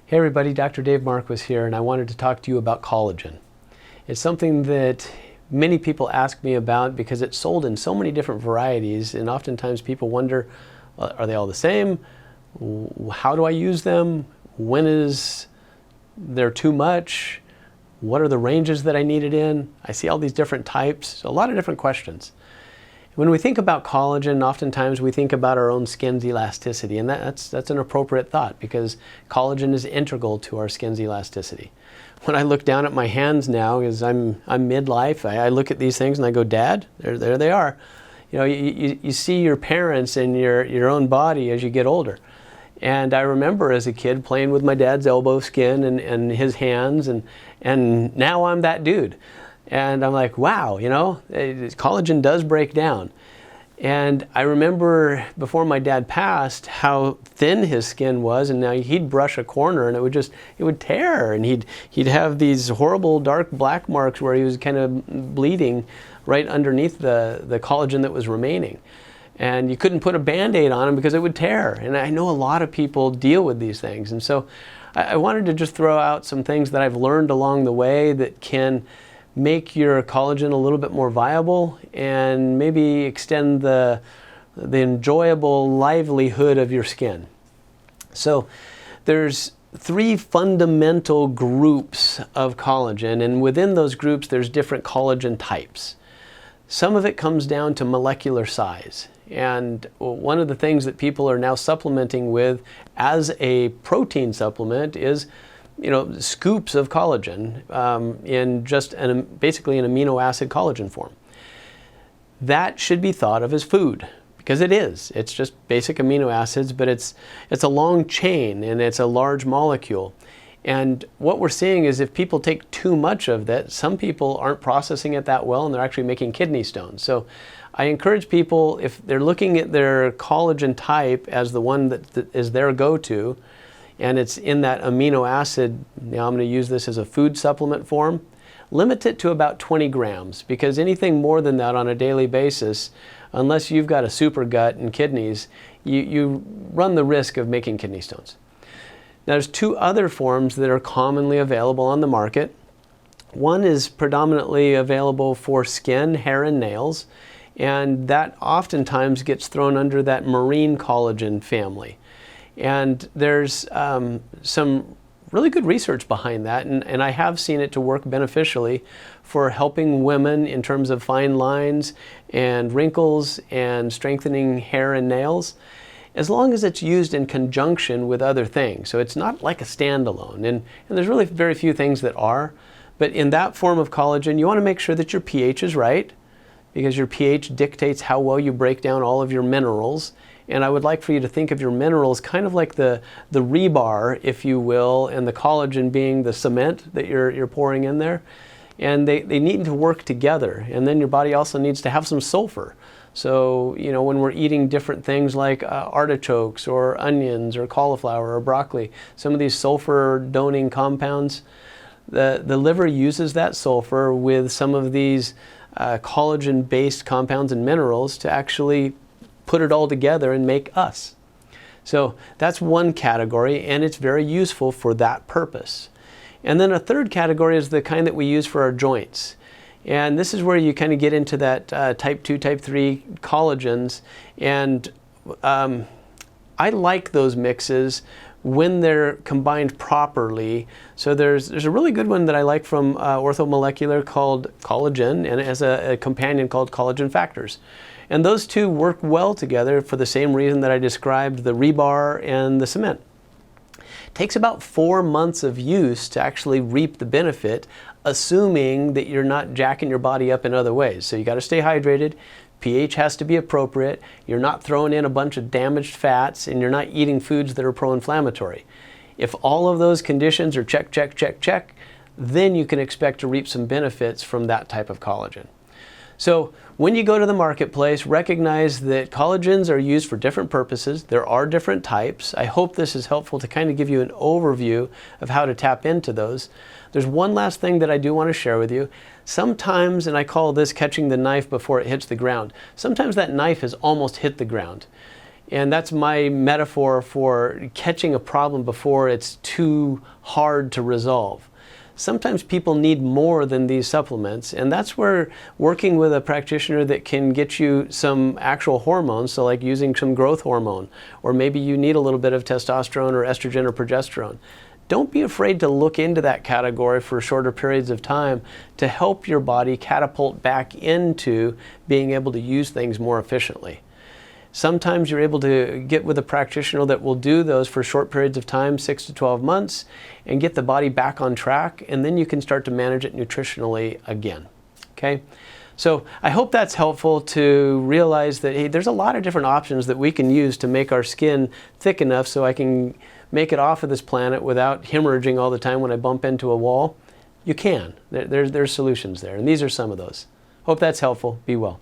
Hey everybody, Dr. Dave Marquis here, and I wanted to talk to you about collagen. It's something that many people ask me about because it's sold in so many different varieties, and oftentimes people wonder, are they all the same? How do I use them? When is there too much? What are the ranges that I need it in? I see all these different types, so a lot of different questions. When we think about collagen, oftentimes we think about our own skin's elasticity, and that's an appropriate thought because collagen is integral to our skin's elasticity. When I look down at my hands now, as I'm midlife, I look at these things and I go, Dad, there they are. You know, you see your parents and your own body as you get older. And I remember as a kid playing with my dad's elbow skin and his hands, and now I'm that dude. And I'm like, wow, you know, collagen does break down. And I remember before my dad passed how thin his skin was, and now he'd brush a corner and it would tear, and he'd have these horrible dark black marks where he was kind of bleeding right underneath the collagen that was remaining. And you couldn't put a Band-Aid on him because it would tear. And I know a lot of people deal with these things. And so I wanted to just throw out some things that I've learned along the way that can make your collagen a little bit more viable and maybe extend the enjoyable livelihood of your skin. So there's 3 fundamental groups of collagen, and within those groups there's different collagen types. Some of it comes down to molecular size, and one of the things that people are now supplementing with as a protein supplement is scoops of collagen in just basically an amino acid collagen form. That should be thought of as food, because it is. It's just basic amino acids, but it's a long chain and it's a large molecule. And what we're seeing is if people take too much of that, some people aren't processing it that well and they're actually making kidney stones. So I encourage people, if they're looking at their collagen type as the one that is their go-to, and it's in that amino acid, now I'm going to use this as a food supplement form, limit it to about 20 grams, because anything more than that on a daily basis, unless you've got a super gut and kidneys, you run the risk of making kidney stones. Now there's 2 other forms that are commonly available on the market. One is predominantly available for skin, hair, and nails, and that oftentimes gets thrown under that marine collagen family. And there's some really good research behind that, and I have seen it to work beneficially for helping women in terms of fine lines and wrinkles and strengthening hair and nails, as long as it's used in conjunction with other things. So it's not like a standalone, and there's really very few things that are, but in that form of collagen, you want to make sure that your pH is right, because your pH dictates how well you break down all of your minerals. And I would like for you to think of your minerals kind of like the rebar, if you will, and the collagen being the cement that you're pouring in there. And they need to work together. And then your body also needs to have some sulfur. So, when we're eating different things like artichokes or onions or cauliflower or broccoli, some of these sulfur-doning compounds, the liver uses that sulfur with some of these collagen-based compounds and minerals to actually put it all together and make us. So that's one category, and it's very useful for that purpose. And then a third category is the kind that we use for our joints. And this is where you kind of get into that type 2, type 3 collagens. And I like those mixes when they're combined properly. So there's a really good one that I like from Orthomolecular called Collagen, and it has a companion called Collagen Factors. And those 2 work well together for the same reason that I described the rebar and the cement. It takes about 4 months of use to actually reap the benefit, assuming that you're not jacking your body up in other ways. So you got to stay hydrated, pH has to be appropriate, you're not throwing in a bunch of damaged fats, and you're not eating foods that are pro-inflammatory. If all of those conditions are check, check, check, check, then you can expect to reap some benefits from that type of collagen. So when you go to the marketplace, recognize that collagens are used for different purposes. There are different types. I hope this is helpful to kind of give you an overview of how to tap into those. There's one last thing that I do want to share with you. Sometimes, and I call this catching the knife before it hits the ground, sometimes that knife has almost hit the ground. And that's my metaphor for catching a problem before it's too hard to resolve. Sometimes people need more than these supplements, and that's where working with a practitioner that can get you some actual hormones, so like using some growth hormone, or maybe you need a little bit of testosterone or estrogen or progesterone. Don't be afraid to look into that category for shorter periods of time to help your body catapult back into being able to use things more efficiently. Sometimes you're able to get with a practitioner that will do those for short periods of time, 6 to 12 months, and get the body back on track, and then you can start to manage it nutritionally again. Okay? So I hope that's helpful to realize that, hey, there's a lot of different options that we can use to make our skin thick enough so I can make it off of this planet without hemorrhaging all the time when I bump into a wall. You can. There's solutions there, and these are some of those. Hope that's helpful. Be well.